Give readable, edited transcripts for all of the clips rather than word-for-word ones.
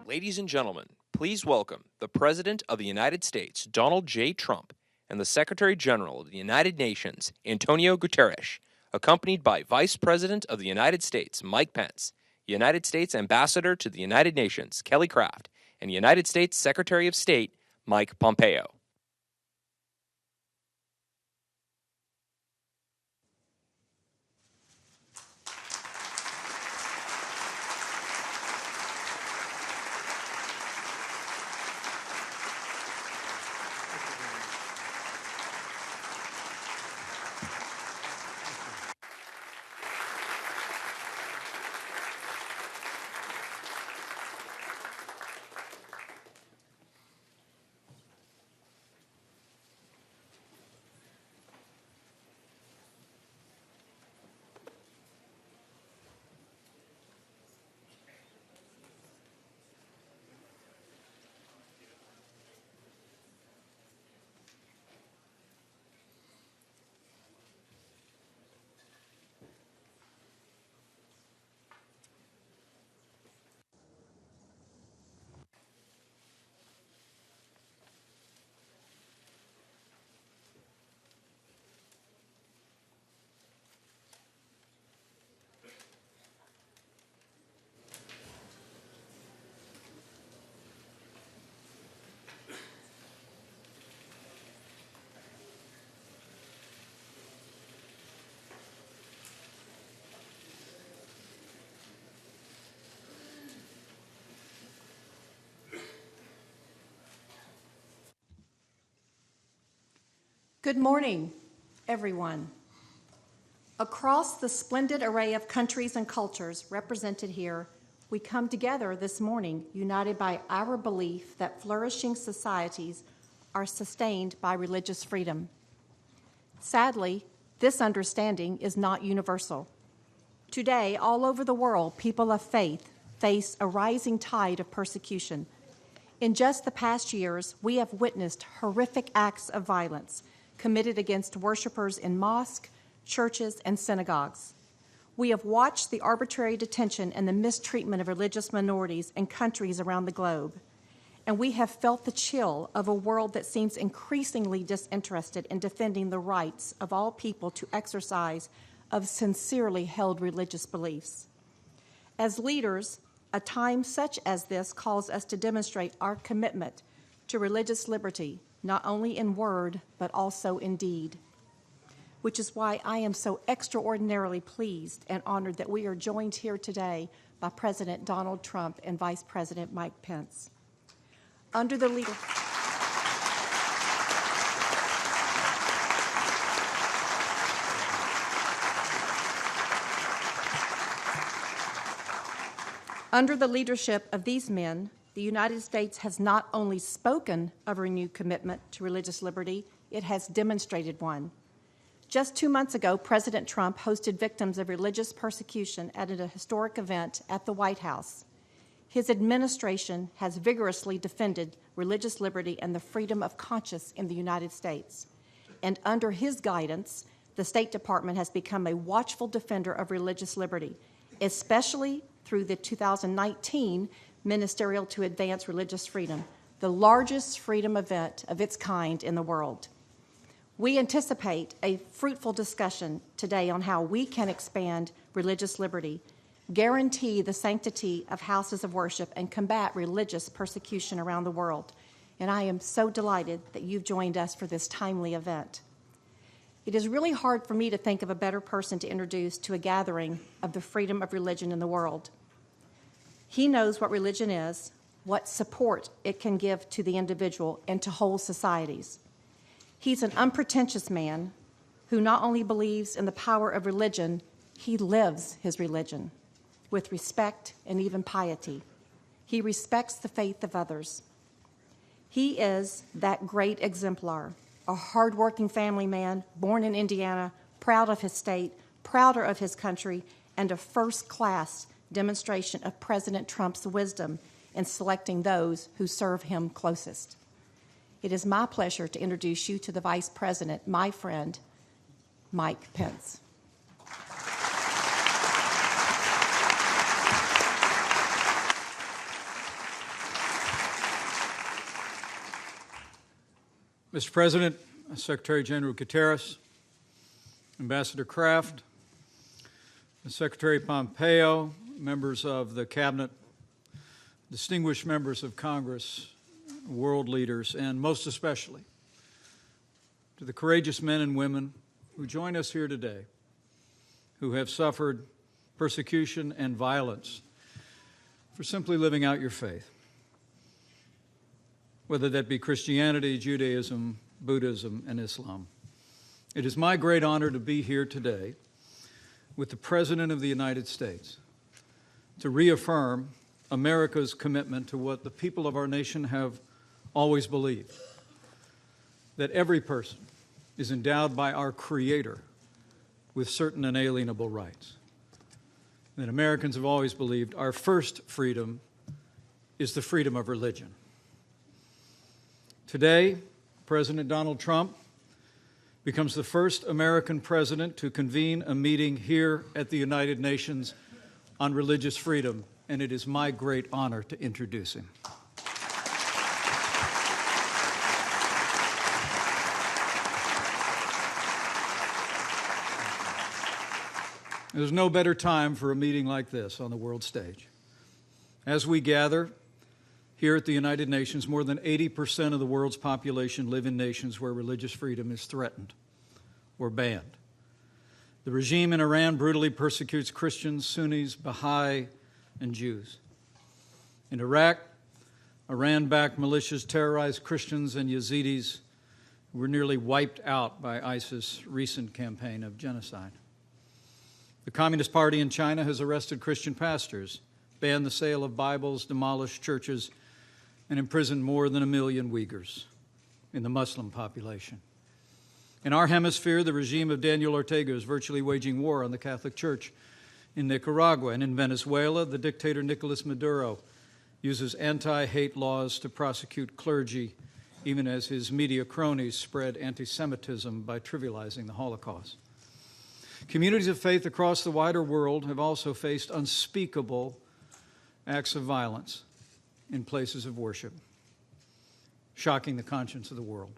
Ladies and gentlemen, please welcome the President of the United States, Donald J. Trump, and the Secretary General of the United Nations, Antonio Guterres, accompanied by Vice President of the United States, Mike Pence, United States Ambassador to the United Nations, Kelly Craft, and United States Secretary of State, Mike Pompeo. Good morning, everyone. Across the splendid array of countries and cultures represented here, we come together this morning united by our belief that flourishing societies are sustained by religious freedom. Sadly, this understanding is not universal. Today, all over the world, people of faith face a rising tide of persecution. In just the past years, we have witnessed horrific acts of violence committed against worshipers in mosques, churches, and synagogues. We have watched the arbitrary detention and the mistreatment of religious minorities in countries around the globe. And we have felt the chill of a world that seems increasingly disinterested in defending the rights of all people to exercise of sincerely held religious beliefs. As leaders, a time such as this calls us to demonstrate our commitment to religious liberty, not only in word, but also in deed, which is why I am so extraordinarily pleased and honored that we are joined here today by President Donald Trump and Vice President Mike Pence. Under the leadership of these men, the United States has not only spoken of a renewed commitment to religious liberty, it has demonstrated one. Just 2 months ago, President Trump hosted victims of religious persecution at a historic event at the White House. His administration has vigorously defended religious liberty and the freedom of conscience in the United States. And under his guidance, the State Department has become a watchful defender of religious liberty, especially through the 2019 Ministerial to Advance Religious Freedom, the largest freedom event of its kind in the world. We anticipate a fruitful discussion today on how we can expand religious liberty, guarantee the sanctity of houses of worship, and combat religious persecution around the world. And I am so delighted that you've joined us for this timely event. It is really hard for me to think of a better person to introduce to a gathering of the freedom of religion in the world. He knows what religion is, what support it can give to the individual and to whole societies. He's an unpretentious man who not only believes in the power of religion, he lives his religion with respect and even piety. He respects the faith of others. He is that great exemplar, a hardworking family man, born in Indiana, proud of his state, prouder of his country, and a first-class demonstration of President Trump's wisdom in selecting those who serve him closest. It is my pleasure to introduce you to the Vice President, my friend, Mike Pence. Mr. President, Secretary General Guterres, Ambassador Kraft, Secretary Pompeo, members of the Cabinet, distinguished members of Congress, world leaders, and most especially to the courageous men and women who join us here today, who have suffered persecution and violence for simply living out your faith, whether that be Christianity, Judaism, Buddhism, and Islam. It is my great honor to be here today with the President of the United States to reaffirm America's commitment to what the people of our nation have always believed, that every person is endowed by our Creator with certain inalienable rights. That Americans have always believed our first freedom is the freedom of religion. Today, President Donald Trump becomes the first American president to convene a meeting here at the United Nations on religious freedom, and it is my great honor to introduce him. There's no better time for a meeting like this on the world stage. As we gather here at the United Nations, more than 80% of the world's population live in nations where religious freedom is threatened or banned. The regime in Iran brutally persecutes Christians, Sunnis, Baha'i, and Jews. In Iraq, Iran-backed militias terrorized Christians and Yazidis who were nearly wiped out by ISIS' recent campaign of genocide. The Communist Party in China has arrested Christian pastors, banned the sale of Bibles, demolished churches, and imprisoned more than 1 million Uyghurs in the Muslim population. In our hemisphere, the regime of Daniel Ortega is virtually waging war on the Catholic Church. In Nicaragua and in Venezuela, the dictator Nicolas Maduro uses anti-hate laws to prosecute clergy, even as his media cronies spread anti-Semitism by trivializing the Holocaust. Communities of faith across the wider world have also faced unspeakable acts of violence in places of worship, shocking the conscience of the world.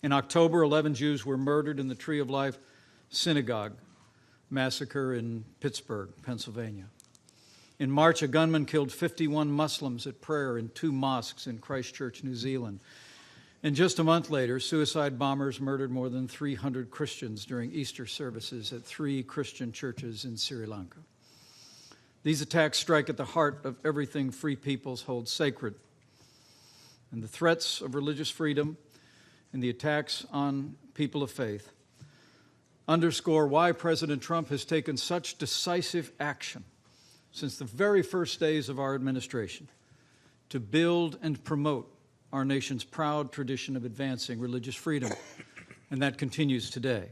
In October, 11 Jews were murdered in the Tree of Life synagogue massacre in Pittsburgh, Pennsylvania. In March, a gunman killed 51 Muslims at prayer in 2 mosques in Christchurch, New Zealand. And just a month later, suicide bombers murdered more than 300 Christians during Easter services at 3 Christian churches in Sri Lanka. These attacks strike at the heart of everything free peoples hold sacred. And the threats of religious freedom and the attacks on people of faith underscore why President Trump has taken such decisive action since the very first days of our administration to build and promote our nation's proud tradition of advancing religious freedom, and that continues today.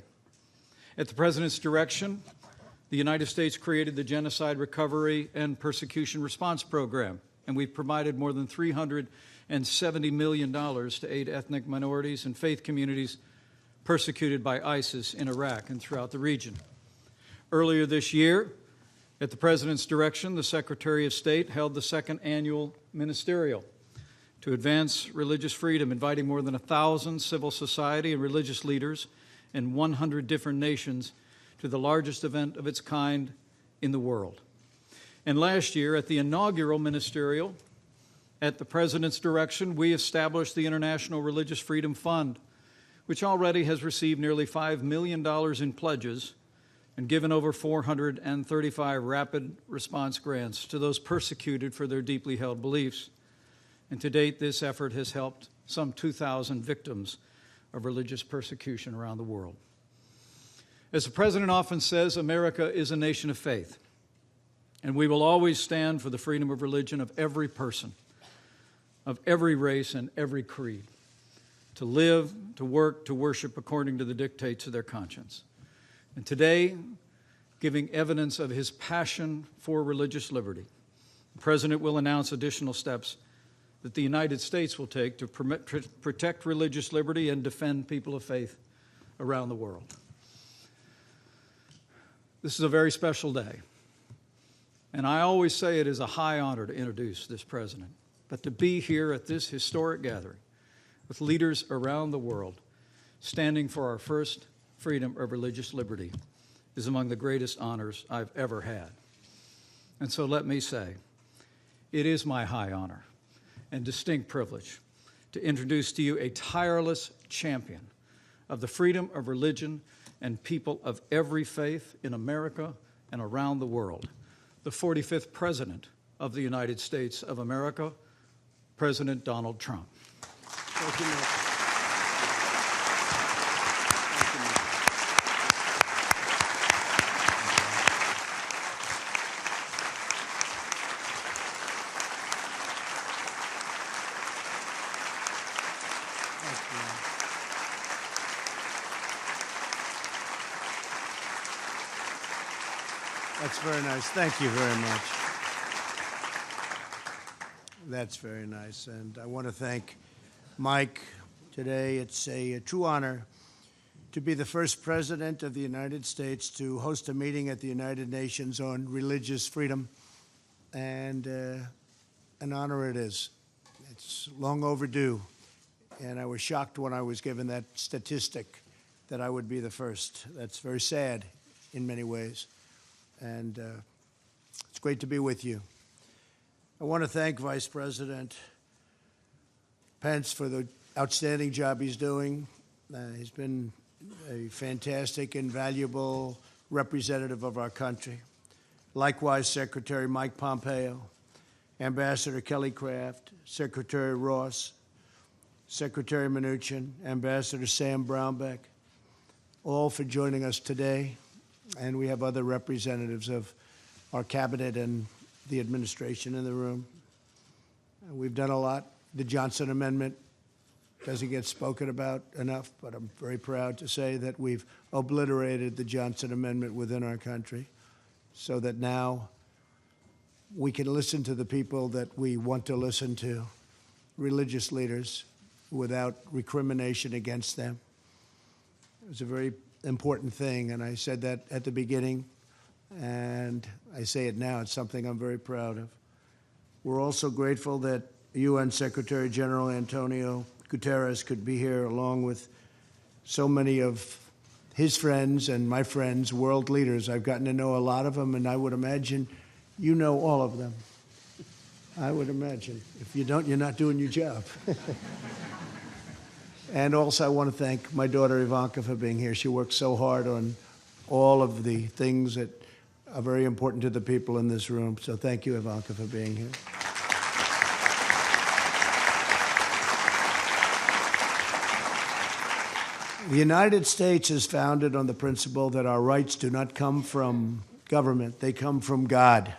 At the President's direction, the United States created the Genocide Recovery and Persecution Response Program, and we've provided more than $370 million to aid ethnic minorities and faith communities persecuted by ISIS in Iraq and throughout the region. Earlier this year, at the President's direction, the Secretary of State held the 2nd annual Ministerial to advance religious freedom, inviting more than 1,000 civil society and religious leaders in 100 different nations to the largest event of its kind in the world. And last year, at the inaugural Ministerial, at the President's direction, we established the International Religious Freedom Fund, which already has received nearly $5 million in pledges and given over 435 rapid response grants to those persecuted for their deeply held beliefs. And to date, this effort has helped some 2,000 victims of religious persecution around the world. As the President often says, America is a nation of faith, and we will always stand for the freedom of religion of every person, of every race and every creed, to live, to work, to worship according to the dictates of their conscience. And today, giving evidence of his passion for religious liberty, the President will announce additional steps that the United States will take to protect religious liberty and defend people of faith around the world. This is a very special day, and I always say it is a high honor to introduce this President, but to be here at this historic gathering with leaders around the world standing for our first freedom of religious liberty is among the greatest honors I've ever had. And so let me say, it is my high honor and distinct privilege to introduce to you a tireless champion of the freedom of religion and people of every faith in America and around the world, the 45th President of the United States of America, President Donald Trump. Thank you, Nick. That's very nice. Thank you very much. That's very nice. And I want to thank Mike today. It's a true honor to be the first president of the United States to host a meeting at the United Nations on religious freedom. And an honor it is. It's long overdue. And I was shocked when I was given that statistic that I would be the first. That's very sad in many ways. And it's great to be with you. I want to thank Vice President Pence for the outstanding job he's doing. He's been a fantastic and valuable representative of our country. Likewise, Secretary Mike Pompeo, Ambassador Kelly Craft, Secretary Ross, Secretary Mnuchin, Ambassador Sam Brownback, all for joining us today. And we have other representatives of our cabinet and the administration in the room. We've done a lot. The Johnson Amendment doesn't get spoken about enough, but I'm very proud to say that we've obliterated the Johnson Amendment within our country so that now we can listen to the people that we want to listen to, religious leaders, without recrimination against them. It was a very important thing, and I said that at the beginning, and I say it now. It's something I'm very proud of. We're also grateful that UN Secretary General Antonio Guterres could be here along with so many of his friends and my friends, world leaders. I've gotten to know a lot of them, and I would imagine you know all of them. I would imagine. If you don't, you're not doing your job. And also I want to thank my daughter Ivanka for being here. She works so hard on all of the things that are very important to the people in this room. So thank you, Ivanka, for being here. The United States is founded on the principle that our rights do not come from government, they come from God.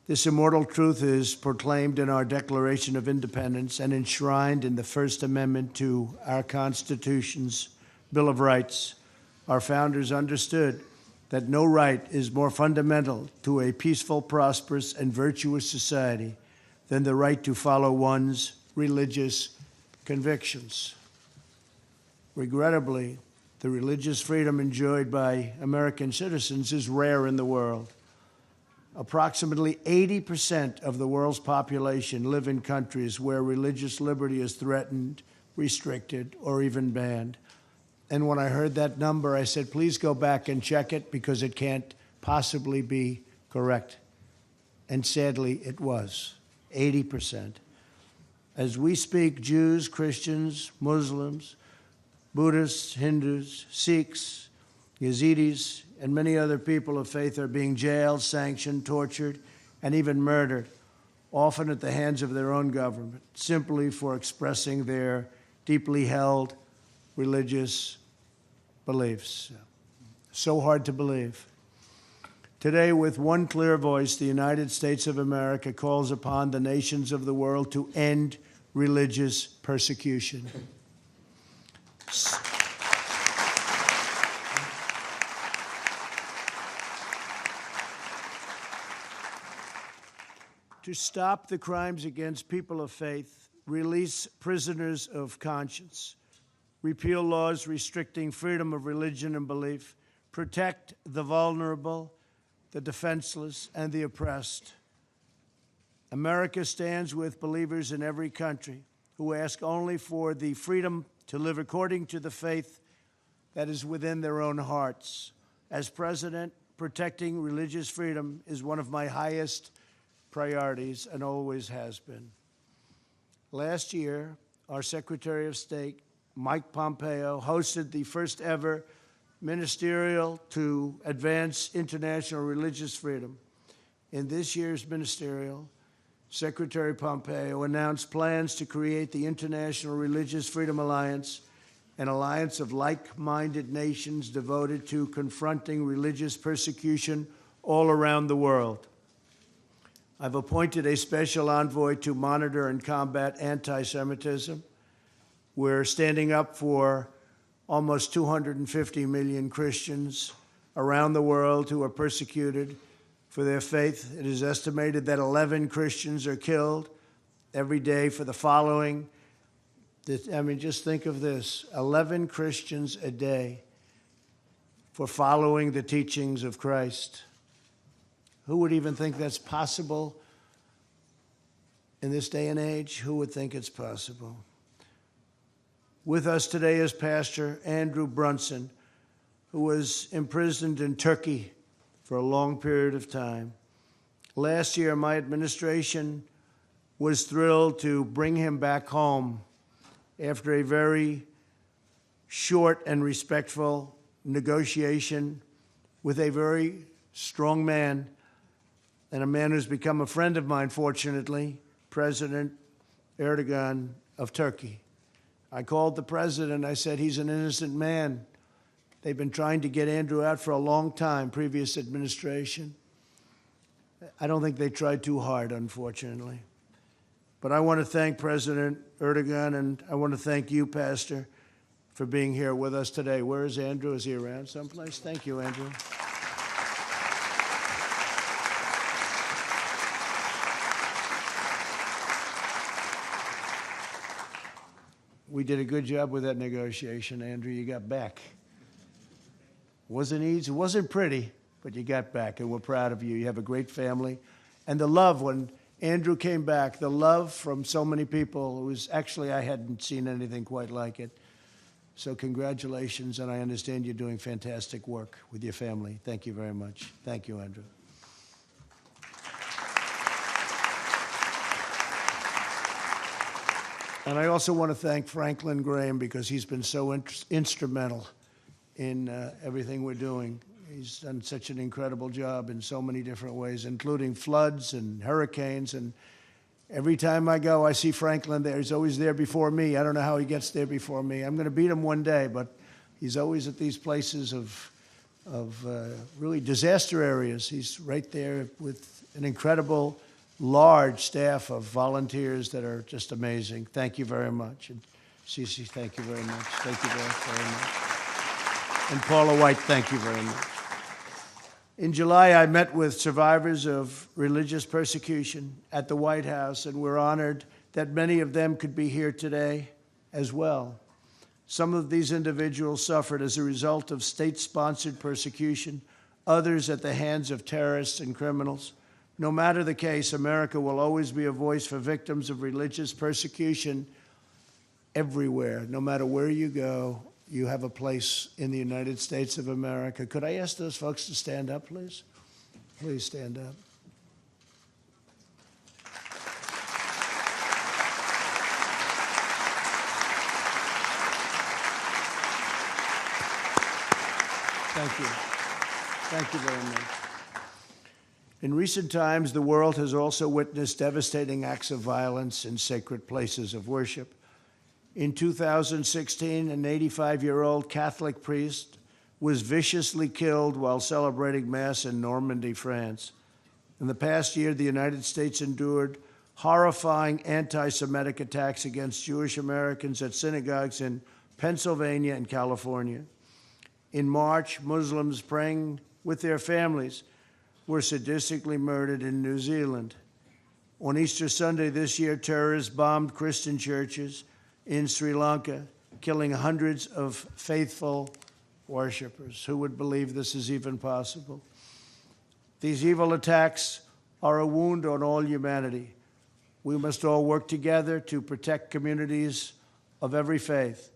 This immortal truth is proclaimed in our Declaration of Independence and enshrined in the First Amendment to our Constitution's Bill of Rights. Our founders understood that no right is more fundamental to a peaceful, prosperous, and virtuous society than the right to follow one's religious convictions. Regrettably, the religious freedom enjoyed by American citizens is rare in the world. Approximately 80% of the world's population live in countries where religious liberty is threatened, restricted, or even banned. And when I heard that number, I said, please go back and check it because it can't possibly be correct. And sadly, it was 80%. As we speak, Jews, Christians, Muslims, Buddhists, Hindus, Sikhs, Yazidis, and many other people of faith are being jailed, sanctioned, tortured, and even murdered, often at the hands of their own government, simply for expressing their deeply held religious beliefs. So hard to believe. Today, with one clear voice, the United States of America calls upon the nations of the world to end religious persecution. To stop the crimes against people of faith, release prisoners of conscience, repeal laws restricting freedom of religion and belief, protect the vulnerable, the defenseless, and the oppressed. America stands with believers in every country who ask only for the freedom to live according to the faith that is within their own hearts. As president, protecting religious freedom is one of my highest priorities and always has been. Last year, our Secretary of State, Mike Pompeo, hosted the first ever Ministerial to advance international religious freedom. In this year's Ministerial, Secretary Pompeo announced plans to create the International Religious Freedom Alliance, an alliance of like-minded nations devoted to confronting religious persecution all around the world. I've appointed a special envoy to monitor and combat anti-Semitism. We're standing up for almost 250 million Christians around the world who are persecuted for their faith. It is estimated that 11 Christians are killed every day for the following. I mean, just think of this, 11 Christians a day for following the teachings of Christ. Who would even think that's possible in this day and age? Who would think it's possible? With us today is Pastor Andrew Brunson, who was imprisoned in Turkey for a long period of time. Last year, my administration was thrilled to bring him back home after a very short and respectful negotiation with a very strong man, and a man who's become a friend of mine, fortunately, President Erdogan of Turkey. I called the president. I said, he's an innocent man. They've been trying to get Andrew out for a long time, previous administration. I don't think they tried too hard, unfortunately. But I want to thank President Erdogan, and I want to thank you, Pastor, for being here with us today. Where is Andrew? Is he around someplace? Thank you, Andrew. We did a good job with that negotiation, Andrew. You got back. Wasn't easy, it wasn't pretty, but you got back, and we're proud of you. You have a great family. And the love, when Andrew came back, the love from so many people, it was actually, I hadn't seen anything quite like it. So congratulations, and I understand you're doing fantastic work with your family. Thank you very much. Thank you, Andrew. And I also want to thank Franklin Graham, because he's been so instrumental in everything we're doing. He's done such an incredible job in so many different ways, including floods and hurricanes. And every time I go, I see Franklin there. He's always there before me. I don't know how he gets there before me. I'm going to beat him one day, but he's always at these places of really disaster areas. He's right there with an incredible large staff of volunteers that are just amazing. Thank you very much. And Cece, thank you very much. Thank you very much. And Paula White, thank you very much. In July, I met with survivors of religious persecution at the White House, and we're honored that many of them could be here today as well. Some of these individuals suffered as a result of state-sponsored persecution, others at the hands of terrorists and criminals. No matter the case, America will always be a voice for victims of religious persecution everywhere. No matter where you go, you have a place in the United States of America. Could I ask those folks to stand up, please? Please stand up. Thank you. Thank you very much. In recent times, the world has also witnessed devastating acts of violence in sacred places of worship. In 2016, an 85-year-old Catholic priest was viciously killed while celebrating Mass in Normandy, France. In the past year, the United States endured horrifying anti-Semitic attacks against Jewish Americans at synagogues in Pennsylvania and California. In March, Muslims praying with their families were sadistically murdered in New Zealand. On Easter Sunday this year, terrorists bombed Christian churches in Sri Lanka, killing hundreds of faithful worshipers. Who would believe this is even possible? These evil attacks are a wound on all humanity. We must all work together to protect communities of every faith.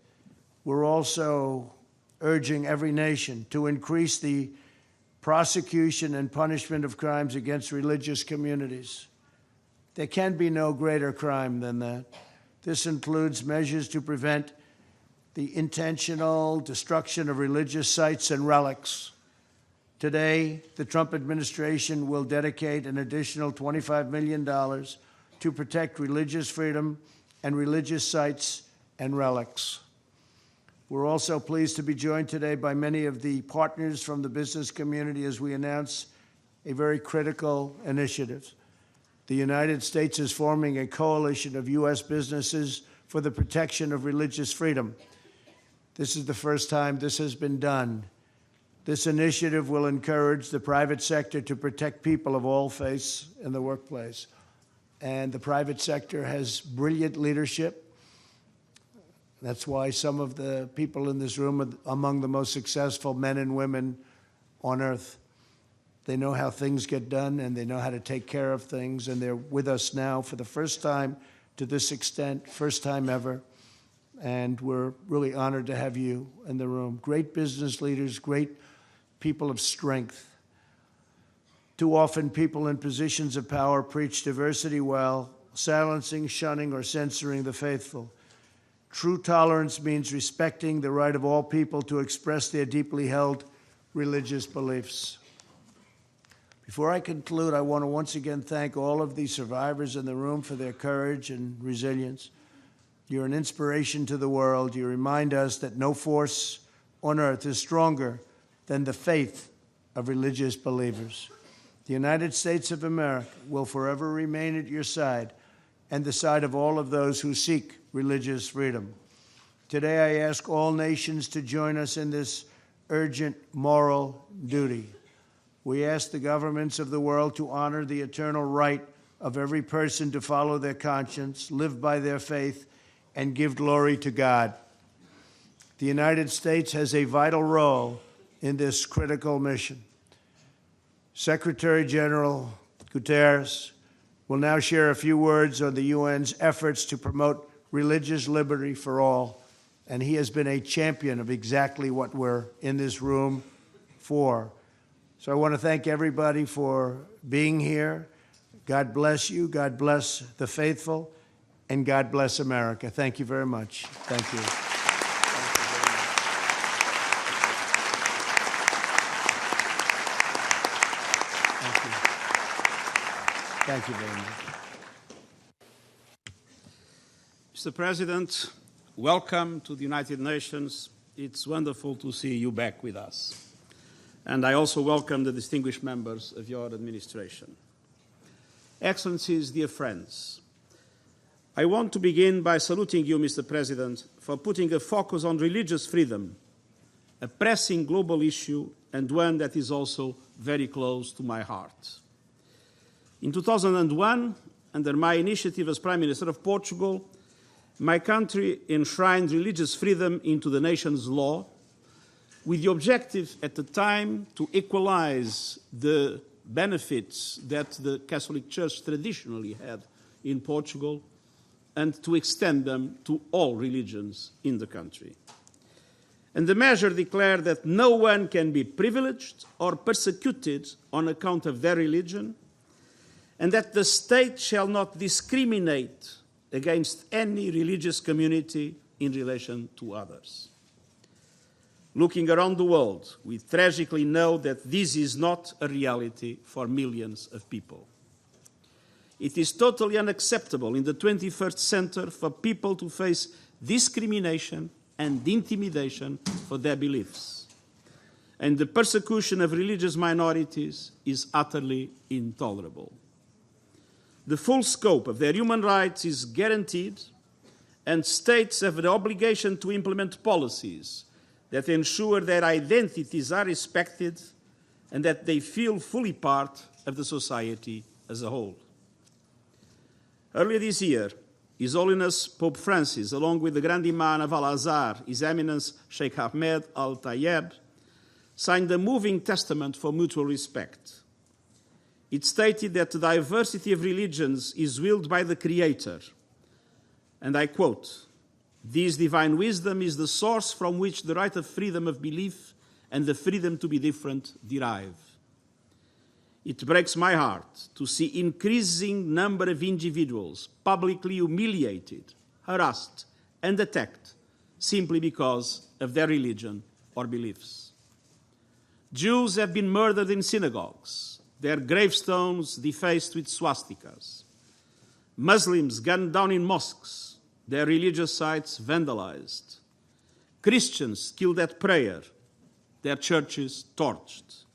We're also urging every nation to increase the prosecution and punishment of crimes against religious communities. There can be no greater crime than that. This includes measures to prevent the intentional destruction of religious sites and relics. Today, the Trump administration will dedicate an additional $25 million to protect religious freedom and religious sites and relics. We're also pleased to be joined today by many of the partners from the business community as we announce a very critical initiative. The United States is forming a coalition of U.S. businesses for the protection of religious freedom. This is the first time this has been done. This initiative will encourage the private sector to protect people of all faiths in the workplace. And the private sector has brilliant leadership. That's why some of the people in this room are among the most successful men and women on earth. They know how things get done, and they know how to take care of things, and they're with us now for the first time to this extent, first time ever, and we're really honored to have you in the room. Great business leaders, great people of strength. Too often, people in positions of power preach diversity while silencing, shunning, or censoring the faithful. True tolerance means respecting the right of all people to express their deeply held religious beliefs. Before I conclude, I want to once again thank all of the survivors in the room for their courage and resilience. You're an inspiration to the world. You remind us that no force on earth is stronger than the faith of religious believers. The United States of America will forever remain at your side and the side of all of those who seek religious freedom. Today, I ask all nations to join us in this urgent moral duty. We ask the governments of the world to honor the eternal right of every person to follow their conscience, live by their faith, and give glory to God. The United States has a vital role in this critical mission. Secretary General Guterres will now share a few words on the UN's efforts to promote religious liberty for all, and he has been a champion of exactly what we're in this room for. So I want to thank everybody for being here. God bless you. God bless the faithful. And God bless America. Thank you very much. Thank you. Thank you very much. Mr. President, welcome to the United Nations. It's wonderful to see you back with us. And I also welcome the distinguished members of your administration. Excellencies, dear friends, I want to begin by saluting you, Mr. President, for putting a focus on religious freedom, a pressing global issue and one that is also very close to my heart. In 2001, under my initiative as Prime Minister of Portugal, my country enshrined religious freedom into the nation's law, with the objective at the time to equalize the benefits that the Catholic Church traditionally had in Portugal and to extend them to all religions in the country. And the measure declared that no one can be privileged or persecuted on account of their religion, and that the state shall not discriminate against any religious community in relation to others. Looking around the world, we tragically know that this is not a reality for millions of people. It is totally unacceptable in the 21st century for people to face discrimination and intimidation for their beliefs. And the persecution of religious minorities is utterly intolerable. The full scope of their human rights is guaranteed, and states have the obligation to implement policies that ensure their identities are respected and that they feel fully part of the society as a whole. Earlier this year, His Holiness Pope Francis, along with the Grand Imam of Al-Azhar, His Eminence Sheikh Ahmed Al-Tayeb, signed a moving testament for mutual respect. it stated that the diversity of religions is willed by the Creator. And I quote, "This divine wisdom is the source from which the right of freedom of belief and the freedom to be different derive." It breaks my heart to see increasing number of individuals publicly humiliated, harassed, and attacked simply because of their religion or beliefs. Jews have been murdered in synagogues, their gravestones defaced with swastikas. Muslims gunned down in mosques, their religious sites vandalized. Christians killed at prayer, their churches torched.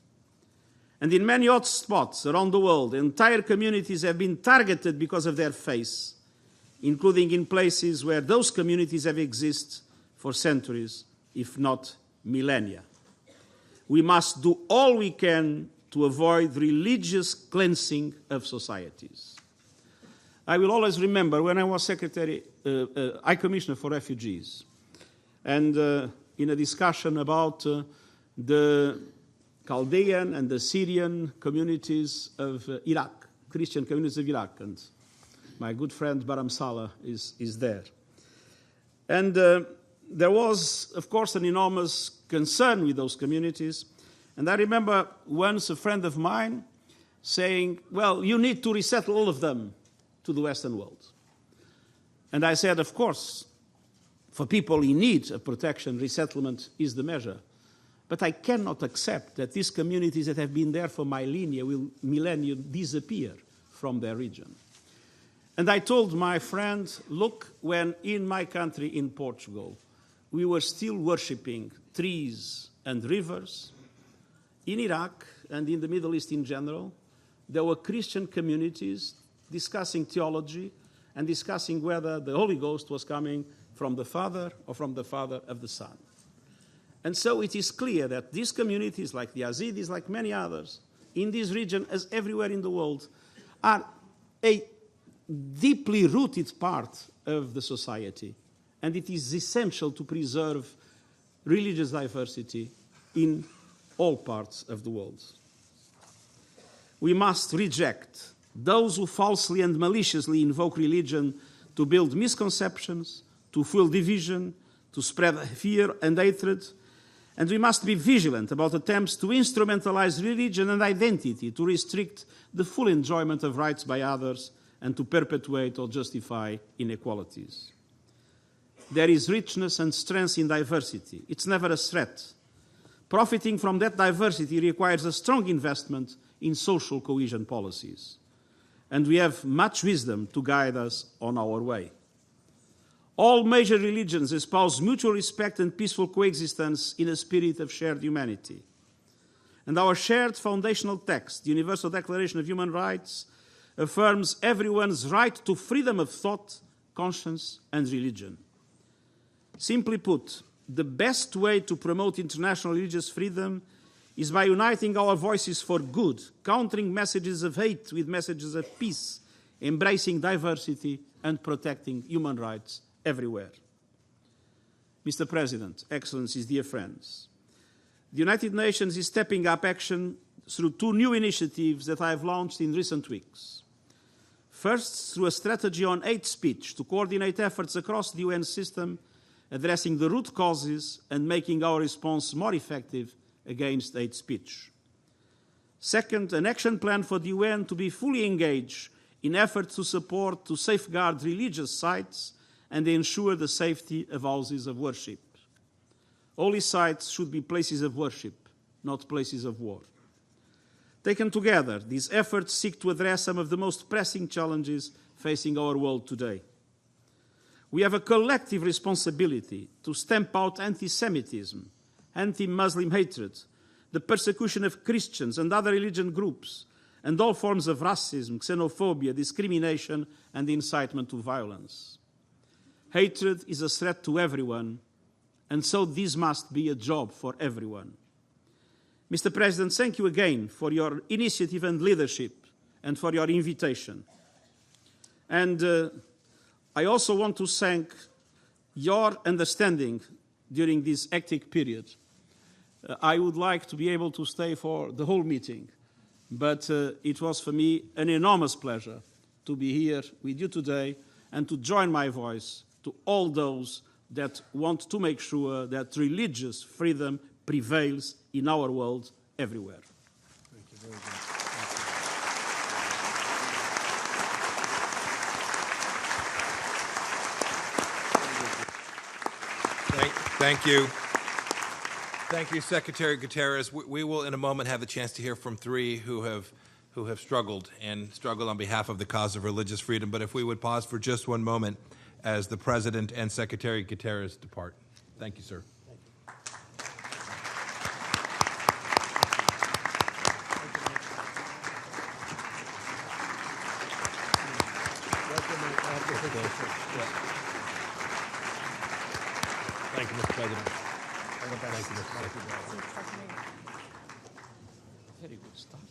And in many hot spots around the world, entire communities have been targeted because of their faith, including in places where those communities have existed for centuries, if not millennia. We must do all we can to avoid religious cleansing of societies. I will always remember when I was High Commissioner for Refugees, and in a discussion about the Chaldean and the Syrian communities of Iraq, Christian communities of Iraq, and my good friend Baram Saleh is there. And there was, of course, an enormous concern with those communities. And I remember once a friend of mine saying, well, you need to resettle all of them to the Western world. And I said, of course, for people in need of protection, resettlement is the measure. But I cannot accept that these communities that have been there for millennia will disappear from their region. And I told my friend, look, when in my country, in Portugal, we were still worshipping trees and rivers, in Iraq and in the Middle East in general, there were Christian communities discussing theology and discussing whether the Holy Ghost was coming from the Father or from the Father of the Son. And so it is clear that these communities, like the Yazidis, like many others, in this region, as everywhere in the world, are a deeply rooted part of the society. And it is essential to preserve religious diversity in all parts of the world. We must reject those who falsely and maliciously invoke religion to build misconceptions, to fuel division, to spread fear and hatred. And we must be vigilant about attempts to instrumentalize religion and identity to restrict the full enjoyment of rights by others and to perpetuate or justify inequalities. There is richness and strength in diversity. It's never a threat. Profiting from that diversity requires a strong investment in social cohesion policies. And we have much wisdom to guide us on our way. All major religions espouse mutual respect and peaceful coexistence in a spirit of shared humanity. And our shared foundational text, the Universal Declaration of Human Rights, affirms everyone's right to freedom of thought, conscience, and religion. Simply put, the best way to promote international religious freedom is by uniting our voices for good, countering messages of hate with messages of peace, embracing diversity, and protecting human rights everywhere. Mr. President, Excellencies, dear friends, the United Nations is stepping up action through two new initiatives that I have launched in recent weeks. First, through a strategy on hate speech to coordinate efforts across the UN system, addressing the root causes and making our response more effective against hate speech. Second, an action plan for the UN to be fully engaged in efforts to safeguard religious sites and ensure the safety of houses of worship. Holy sites should be places of worship, not places of war. Taken together, these efforts seek to address some of the most pressing challenges facing our world today. We have a collective responsibility to stamp out anti-Semitism, anti-Muslim hatred, the persecution of Christians and other religion groups, and all forms of racism, xenophobia, discrimination, and incitement to violence. Hatred is a threat to everyone, and so this must be a job for everyone. Mr. President, thank you again for your initiative and leadership and for your invitation. And I also want to thank your understanding during this hectic period. I would like to be able to stay for the whole meeting, but it was for me an enormous pleasure to be here with you today and to join my voice to all those that want to make sure that religious freedom prevails in our world everywhere. Thank you very much. Thank you. Thank you, Secretary Guterres. We will, in a moment, have the chance to hear from three who have struggled on behalf of the cause of religious freedom. But if we would pause for just one moment as the President and Secretary Guterres depart. Thank you, sir. Thank you, Mr. President. Thank you, Mr. President. Very good start.